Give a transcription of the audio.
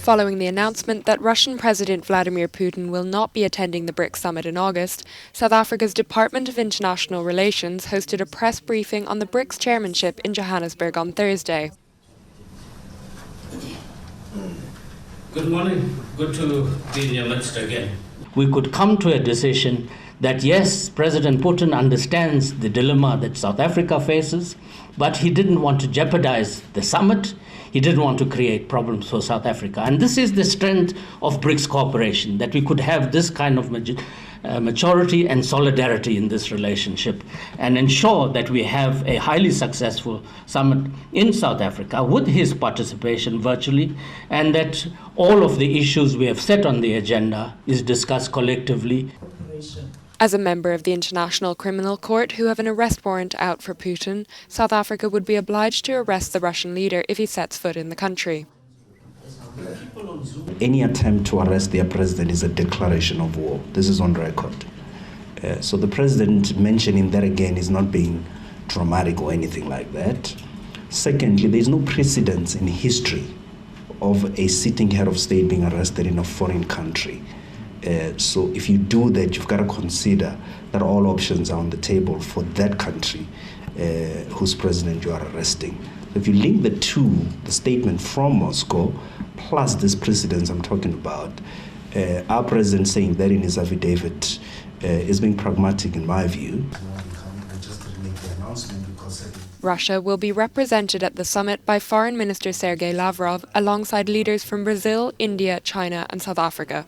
Following the announcement that Russian President Vladimir Putin will not be attending the Brics summit in August, South Africa's Department of International Relations hosted a press briefing on the Brics chairmanship in Johannesburg on Thursday. Good morning. Good to be in your midst again. We could come to a decision that yes, President Putin understands the dilemma that South Africa faces, but he didn't want to jeopardize the summit. He didn't want to create problems for South Africa. And this is the strength of BRICS cooperation, that we could have this kind of maturity and solidarity in this relationship and ensure that we have a highly successful summit in South Africa with his participation virtually, and that all of the issues we have set on the agenda is discussed collectively. As a member of the International Criminal Court who have an arrest warrant out for Putin, South Africa would be obliged to arrest the Russian leader if he sets foot in the country. Any attempt to arrest their president is a declaration of war. This is on record. So the president mentioning that again is not being dramatic or anything like that. Secondly, there is no precedence in history of a sitting head of state being arrested in a foreign country. So if you do that, you've got to consider that all options are on the table for that country whose president you are arresting. If you link the two, the statement from Moscow, plus this precedence I'm talking about, our president saying that in his affidavit is being pragmatic in my view. Russia will be represented at the summit by Foreign Minister Sergei Lavrov alongside leaders from Brazil, India, China and South Africa.